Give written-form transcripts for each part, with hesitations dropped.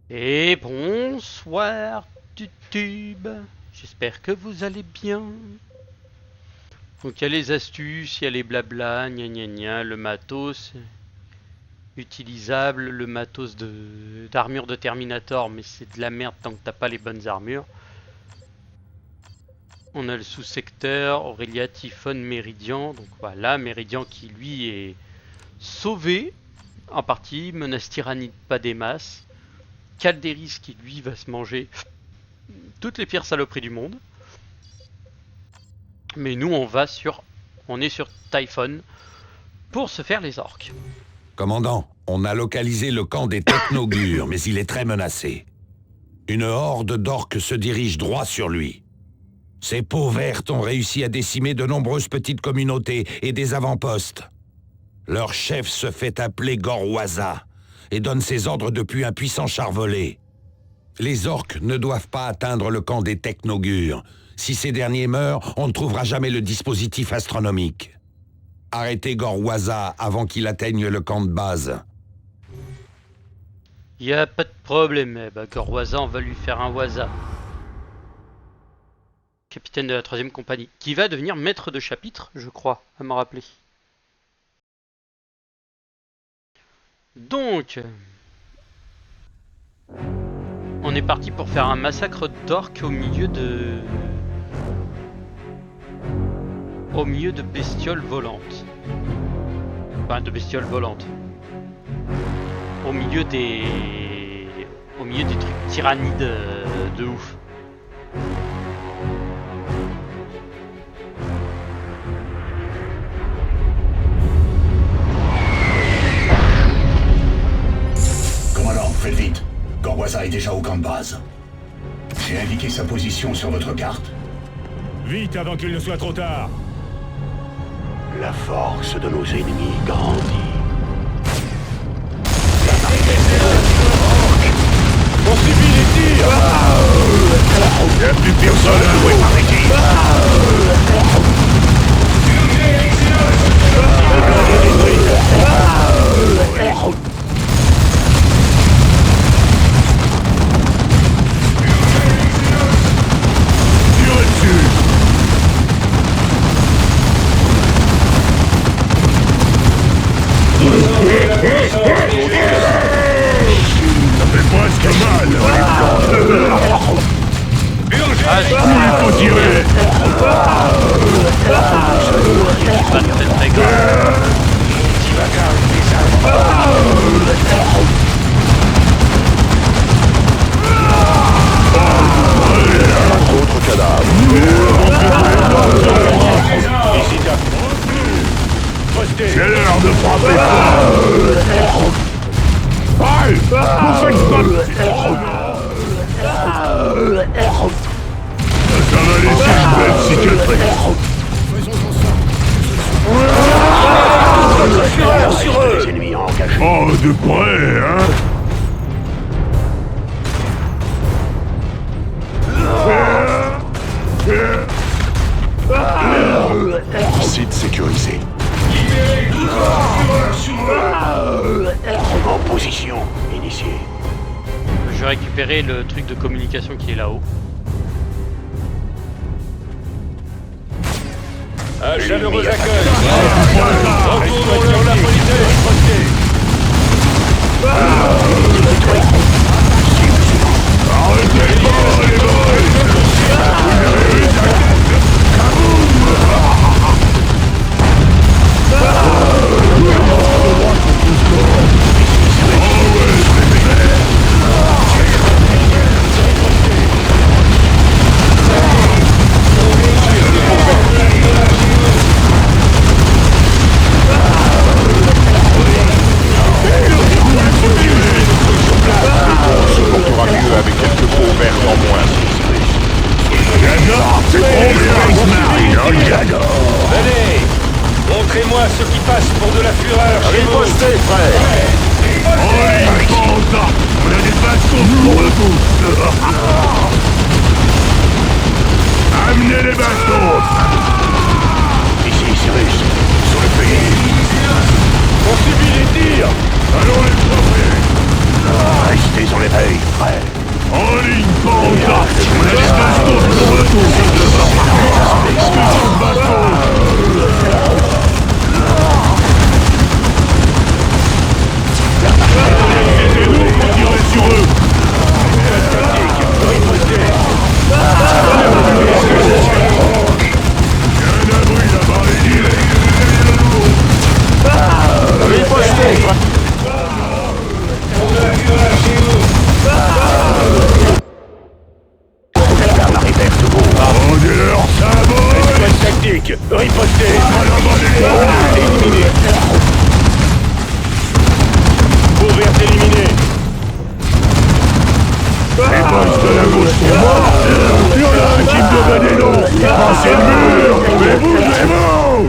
Et bonsoir YouTube, j'espère que vous allez bien. Donc il y a les astuces, il y a les blabla, gna gna gna, le matos utilisable, le matos d'armure de Terminator, mais c'est de la merde tant que t'as pas les bonnes armures. On a le sous-secteur, Aurélia, Typhon, Méridian, donc voilà, Méridian qui lui est sauvé en partie, menace tyrannide pas des masses. Calderis qui lui va se manger toutes les pires saloperies du monde. Mais nous on est sur Typhon pour se faire les orques. Commandant, on a localisé le camp des Technogures, mais il est très menacé. Une horde d'orques se dirige droit sur lui. Ces peaux vertes ont réussi à décimer de nombreuses petites communautés et des avant-postes. Leur chef se fait appeler Gorwaza et donne ses ordres depuis un puissant char volé. Les orques ne doivent pas atteindre le camp des Technogures. Si ces derniers meurent, on ne trouvera jamais le dispositif astronomique. Arrêtez Gorwaza avant qu'il atteigne le camp de base. Y a pas de problème, Gorwaza, on va lui faire un waza. Capitaine de la 3ème compagnie, qui va devenir maître de chapitre, je crois, à me rappeler. Donc, on est parti pour faire un massacre d'orques au milieu de bestioles volantes. Enfin, de bestioles volantes. Au milieu des trucs tyrannides de ouf. Commandant, faites vite. Gorwaza est déjà au camp de base. J'ai indiqué sa position sur votre carte. Vite avant qu'il ne soit trop tard. La force de nos ennemis grandit. On subit les tirs. Il n'y a plus personne à jouer par équipe. Ça fait presque mal. Il faut tirer. Pas très très grave. Autre cadavre. Ici, C'est l'heure de frapper fort. Aïe! Vous faites pas... Ça va laisser une belle cicatrice. sur eux. Les ennemis engagés. Oh, de près, hein? Site sécurisé. En position. Initié. Je vais récupérer le truc de communication qui est là-haut. Un chaleureux accueil. Retournons sur la politesse. C'est trop tous sont morts. Il y en a un qui me devait des noms. Passez le mur. Mais bougez-vous.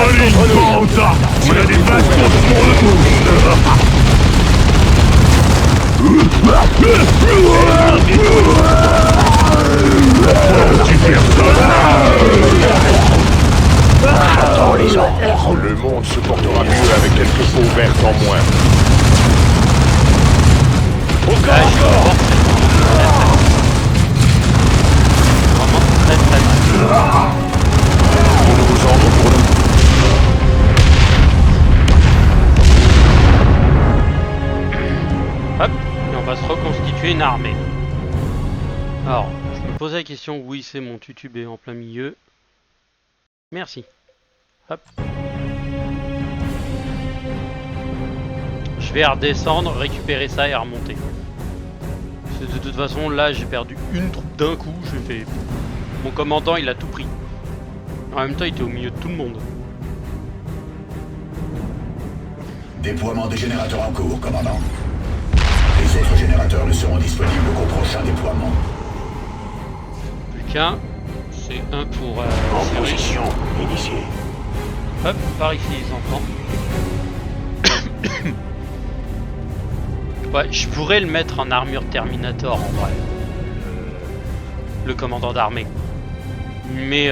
Allez, bâtard! On a des bastos pour le coup! Tu personne! Attends les ordres. Le monde se portera mieux avec quelques peaux vertes en moins. Encore. Vraiment très très mal. De nouveaux ordres pour nous. Hop, et on va se reconstituer une armée. Alors, je me posais la question, oui c'est mon tutubé en plein milieu. Merci. Hop. Je vais redescendre, récupérer ça et remonter. Parce que de toute façon, là j'ai perdu une troupe d'un coup, j'ai fait... Mon commandant il a tout pris. En même temps il était au milieu de tout le monde. Déploiement des générateurs en cours, commandant. Les autres générateurs ne seront disponibles qu'au prochain déploiement. Plus qu'un. C'est un pour... En Cyrus. position, initié. Hop, par ici les enfants. Ouais, je pourrais le mettre en armure Terminator en vrai. Le commandant d'armée. Mais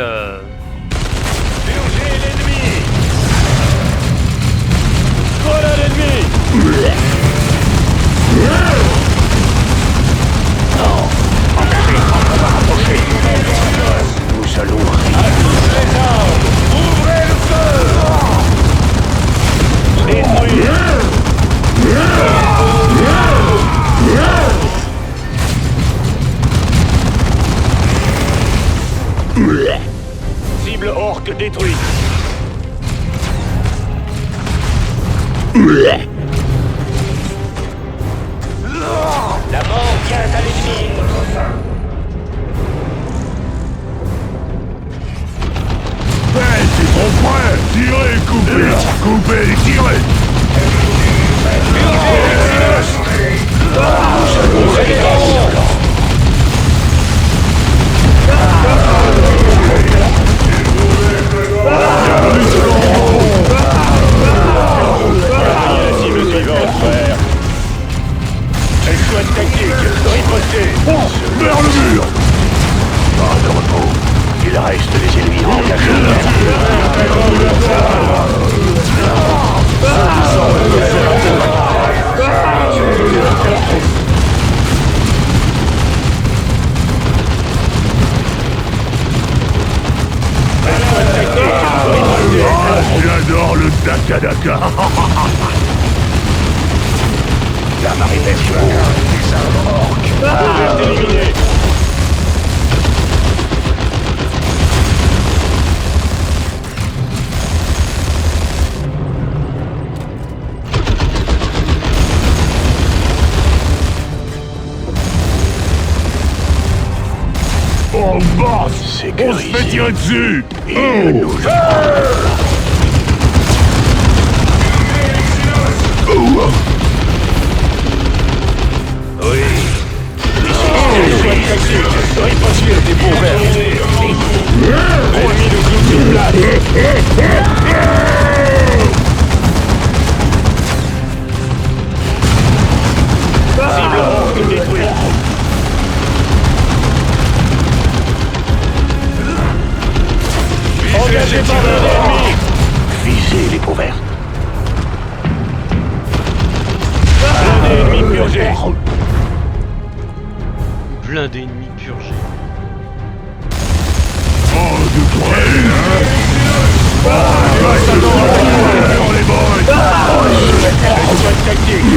Purgez l'ennemi. Voilà l'ennemi. Nous allons les armes. Ouvrez le feu. Détruire. Cible orque détruite. La mort vient à l'ennemi. Hey, c'est trop près! Tirez, coupez! Coupez et tirez! La cible suivante, frère. Exploit tactique, riposter. Vers le mur! Pas de repos. Il reste les ennemis J'adore le Daka-Daka! La marée pêche des armes orques. Éliminé. Oh, boss! On se fait tirer dessus! Oui. Riposter des peaux vertes. Ennemi de clou sur place. Cible orque détruite. Engagé par l'ennemi. Visez les peaux vertes. Blindé ennemi purgé. blindé ennemi purgé. Oh, de toi! Les boys! Exploit tactique.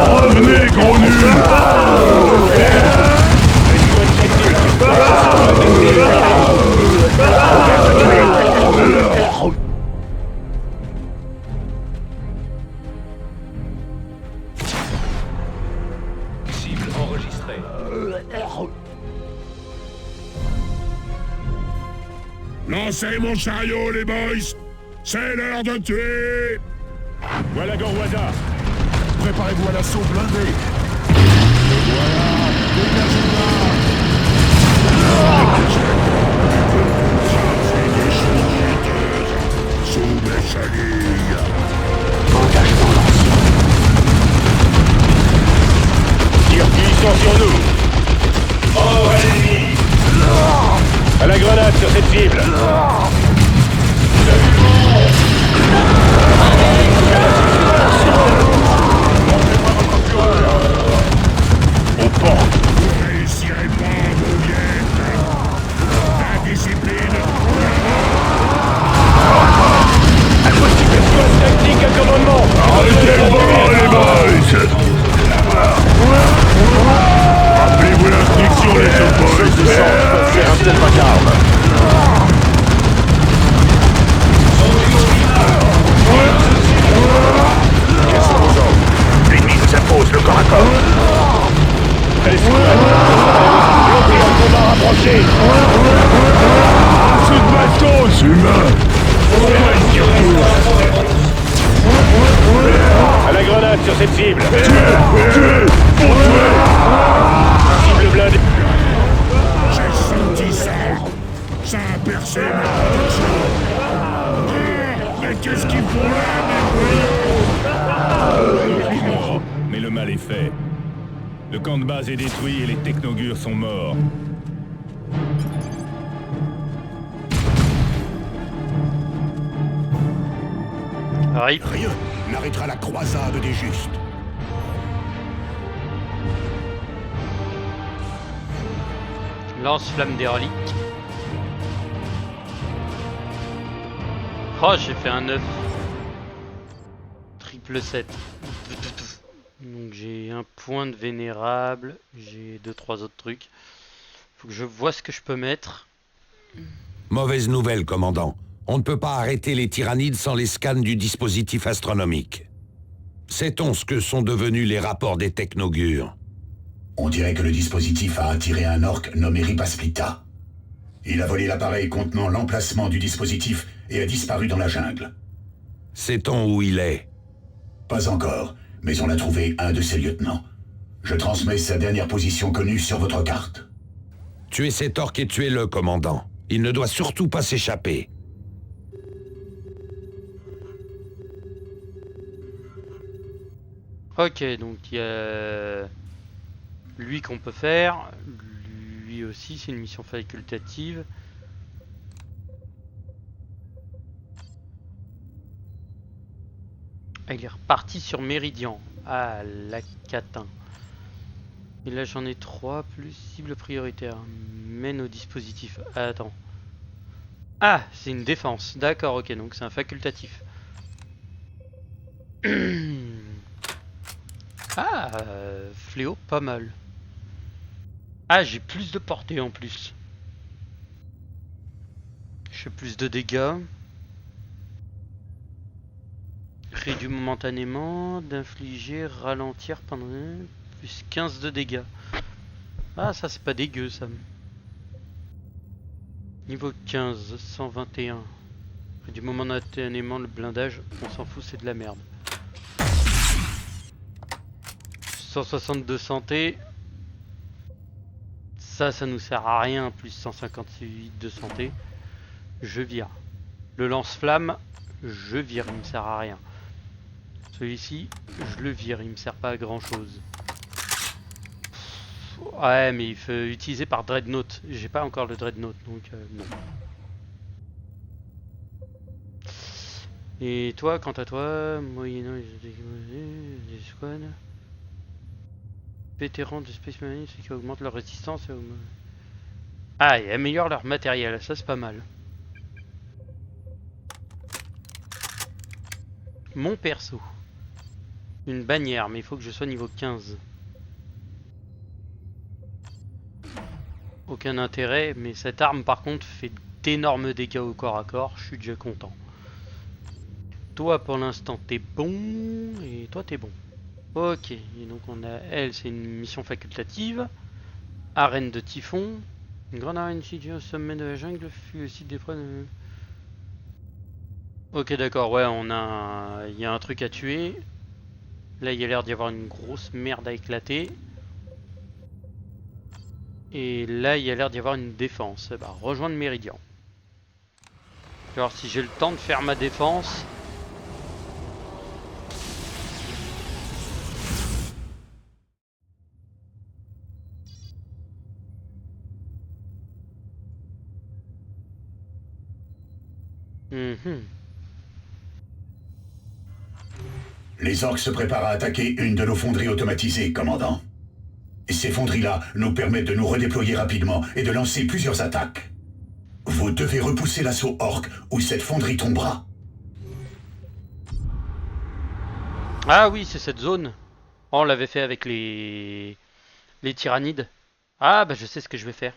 Revenez, gros nuls! Dressez mon chariot, les boys! C'est l'heure de tuer! Voilà Gorwaza. Préparez-vous à l'assaut blindé! Voilà! Dégagez-la! Sous mes chenilles! Engagement lancé. Tir puissant sur nous. Oh, ennemi! À la grenade sur cette cible. Aux portes. Vous réussirez pas, mon Viet! La discipline! Tactique à commandement. Arrêtez le bord, les boys! Rappelez-vous l'instruction, les Je boys! sens faire un tel vacarme. Quels sont vos ordres? L'ennemi nous impose le corps à corps. Escouade. Bloquez un combat rapproché. C'est de ma sauce, humain! À la grenade sur cette cible. Tuez! Pour tuer! Cible blindée. J'ai senti ça! Ça a percé ma protection! Mais qu'est-ce qu'ils font là, mes voyous? Mais le mal est fait. Le camp de base est détruit et les technogures sont morts. Arrive. Rien n'arrêtera la croisade des justes. Lance-flamme des reliques. Oh, j'ai fait un 9. Triple 7. Donc j'ai un point de vénérable. J'ai 2-3 autres trucs. Faut que je vois ce que je peux mettre. Mauvaise nouvelle, commandant. On ne peut pas arrêter les tyrannides sans les scans du dispositif astronomique. Sait-on ce que sont devenus les rapports des technogures? On dirait que le dispositif a attiré un orc nommé Ripasplita. Il a volé l'appareil contenant l'emplacement du dispositif et a disparu dans la jungle. Sait-on où il est? Pas encore, mais on a trouvé un de ses lieutenants. Je transmets sa dernière position connue sur votre carte. Tuez cet orc et tuez-le, commandant. Il ne doit surtout pas s'échapper. Ok, donc il y a lui qu'on peut faire. Lui aussi, c'est une mission facultative. Ah, il est reparti sur Méridian. Ah, la catin. Et là j'en ai 3 plus cible prioritaire. Mène au dispositif. Ah, attends. Ah, c'est une défense. D'accord, ok, donc c'est un facultatif. Ah, fléau, pas mal. Ah, j'ai plus de portée en plus. Je fais plus de dégâts. Réduit momentanément, d'infliger, ralentir pendant plus 15 de dégâts. Ah, ça c'est pas dégueu ça. Niveau 15, 121. Réduit momentanément le blindage, on s'en fout, c'est de la merde. 162 santé. Ça nous sert à rien, plus 158 de santé. Je vire. Le lance-flamme, je vire, il me sert à rien. Celui-ci, je le vire, il me sert pas à grand chose. Ouais, mais il faut utiliser par Dreadnought. J'ai pas encore le Dreadnought, donc non. Et toi, quant à toi, moyennant les squads. Vétérans de Space Marine, c'est qui augmente leur résistance. Ah, et améliore leur matériel, ça c'est pas mal. Mon perso. Une bannière, mais il faut que je sois niveau 15. Aucun intérêt, mais cette arme par contre fait d'énormes dégâts au corps à corps, je suis déjà content. Toi pour l'instant t'es bon, et toi t'es bon. Ok, et donc on a elle, c'est une mission facultative. Arène de Typhon. Une grande arène située au sommet de la jungle fut aussi d'épreuve. Ok, d'accord, ouais, il y a un truc à tuer. Là, il y a l'air d'y avoir une grosse merde à éclater. Et là, il y a l'air d'y avoir une défense. Bah, rejoindre Méridian. Je vais voir si j'ai le temps de faire ma défense. Mhm. Les orques se préparent à attaquer une de nos fonderies automatisées, commandant. Ces fonderies-là nous permettent de nous redéployer rapidement et de lancer plusieurs attaques. Vous devez repousser l'assaut orc ou cette fonderie tombera. Ah oui, c'est cette zone. Oh, on l'avait fait avec les tyrannides. Ah bah je sais ce que je vais faire.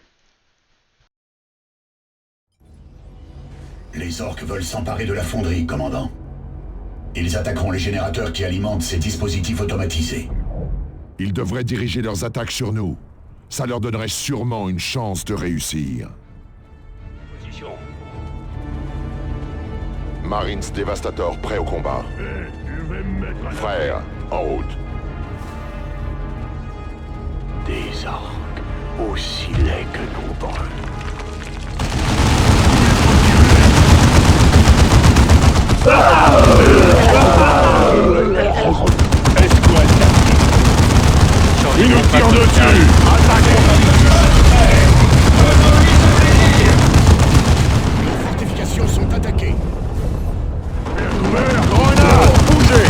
Les orques veulent s'emparer de la fonderie, commandant. Ils attaqueront les générateurs qui alimentent ces dispositifs automatisés. Ils devraient diriger leurs attaques sur nous. Ça leur donnerait sûrement une chance de réussir. Position. Marines Devastator prêt au combat. Frère, en route. Des orques aussi laids que nombreux. Escouade tactique. Ils nous tirent dessus. Nos fortifications sont attaquées. Grenade, bougez.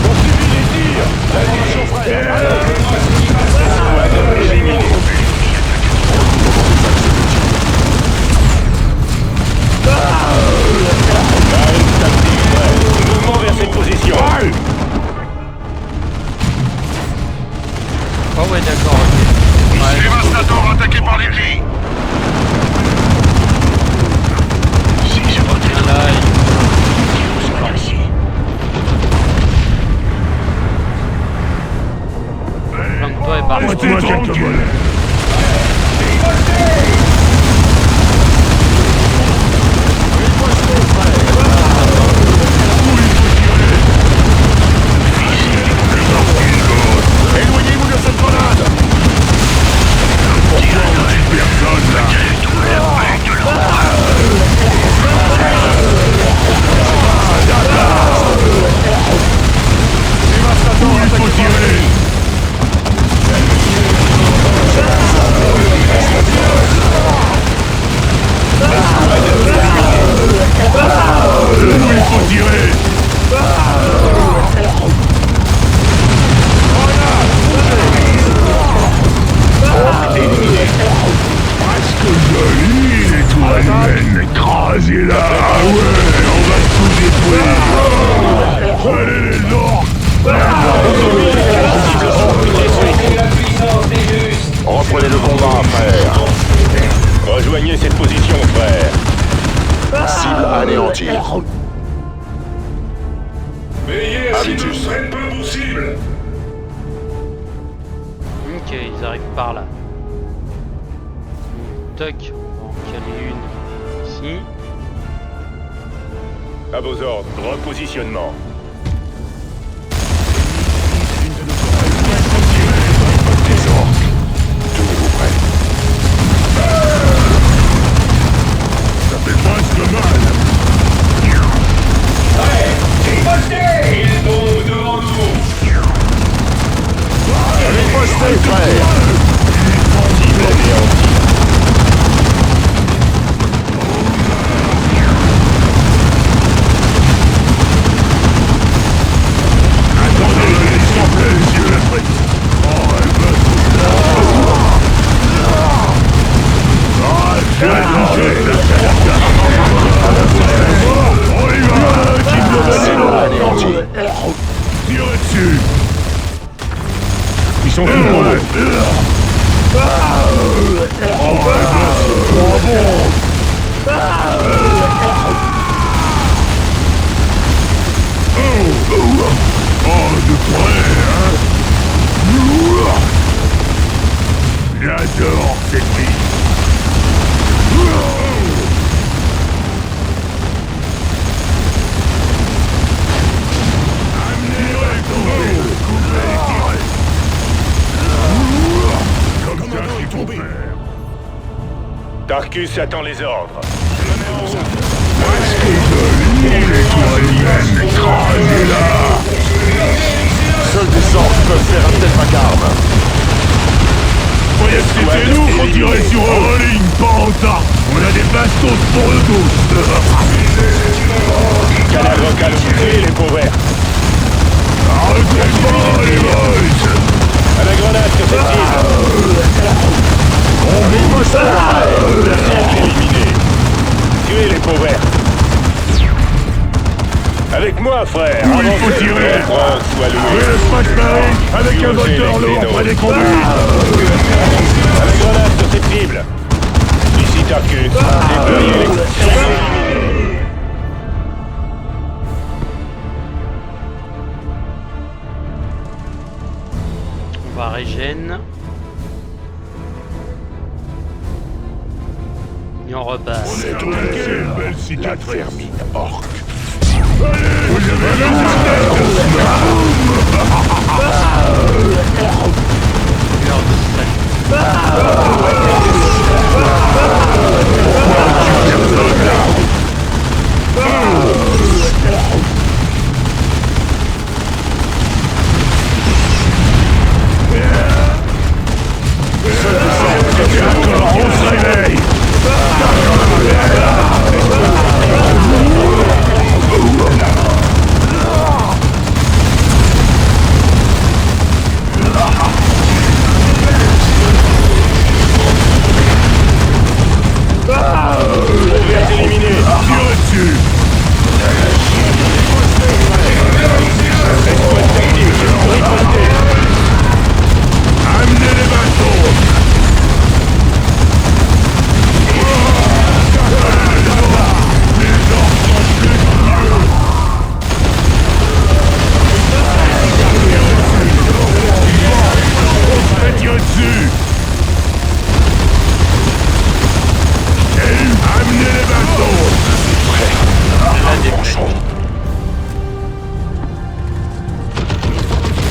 Poursuivez les tirs. Attention, frère. Marines tactique prêt. Mouvement vers cette position. Oh ouais d'accord, ok. Ouais, Dévastator attaqué par l'ennemi. Si je votais là, ici. planque-toi et barre. Laisse-moi quelques volets. Éloignez-vous de cette grenade. Personne là. Dévastator attaqué par l'ennemi. Il faut tirer. Presque joli, les tours humaines. Écrasez-la. Ah ouais, on va tout détruire. Allez les orques. Reprenez le combat, frère. Rejoignez cette position, frère. Cible anéantie. Habitus. Ok, ils arrivent par là. Toc, on va en caler une ici. À vos ordres, repositionnement. Des orques. Tenez-vous prêts. Ça fait presque mal. Ripostez, frère. Cible anéantie. Arcus attend les ordres. L'étoile humaine, écrasez-la! Seuls des orques peuvent faire un tel vacarme. Voyez, c'était nous qu'on tirait sur Rolling Panta! On a des bastos pour eux tous! Cadavre calomnié, les peaux vertes. Arrêtez pas, les boys! À la grenade sur cette île. Éliminé. Tuez les peaux vertes. Avec moi, frère. Où il faut tirer? Soit loué. Oui, le Space Marine, avec un moteur lourd près des conduits! À la grenade sur cette cible. Ici Tarkus. Déployez les... On va régène. Et on repasse. C'est une belle La cicatrice! vermine orque. Vous avez les Heure de salut. D'accord, on se réveille! Éliminé. Tirez dessus! Amenez les bateaux! Tirez dessus! Amenez les bateaux! Avançons.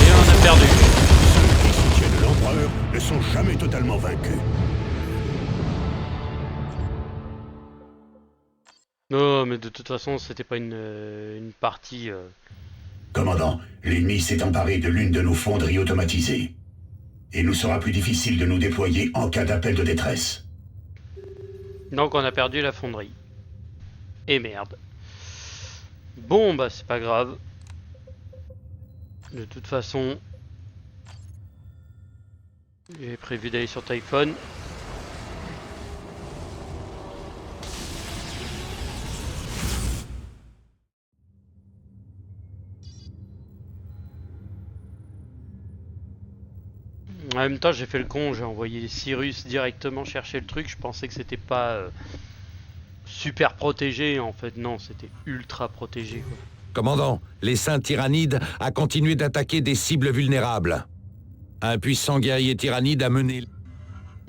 Et on a perdu. Ceux qui soutiennent l'Empereur ne sont jamais totalement vaincus. Non, mais de toute façon, c'était pas une partie. Commandant, l'ennemi s'est emparé de l'une de nos fonderies automatisées. Il nous sera plus difficile de nous déployer en cas d'appel de détresse. Donc on a perdu la fonderie. Et merde. Bon bah c'est pas grave. De toute façon, j'ai prévu d'aller sur Typhon. En même temps j'ai fait le con, j'ai envoyé Cyrus directement chercher le truc, je pensais que c'était pas super protégé, en fait non, c'était ultra protégé quoi. Commandant, l'essaim tyrannide a continué d'attaquer des cibles vulnérables. Un puissant guerrier tyrannide a mené...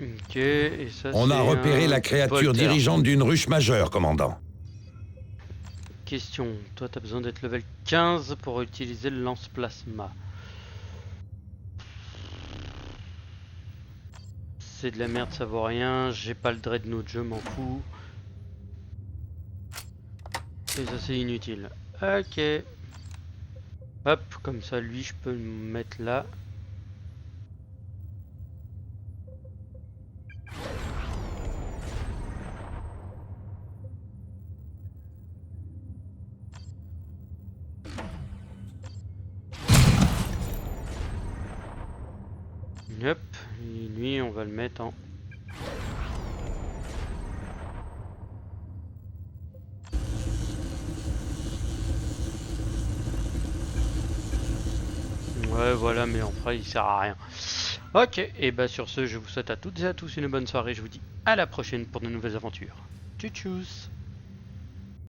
Ok, et ça On a c'est repéré un la créature Volter. dirigeante d'une ruche majeure, commandant. Question, toi t'as besoin d'être level 15 pour utiliser le lance-plasma. C'est de la merde, ça vaut rien, j'ai pas le dreadnought, je m'en fous. Et ça c'est inutile. Ok. Hop, comme ça lui je peux le mettre là. Hop, et lui on va le mettre en... Ouais voilà, mais en vrai il sert à rien. Ok, et bah sur ce je vous souhaite à toutes et à tous une bonne soirée, je vous dis à la prochaine pour de nouvelles aventures. Tchuss tchuss.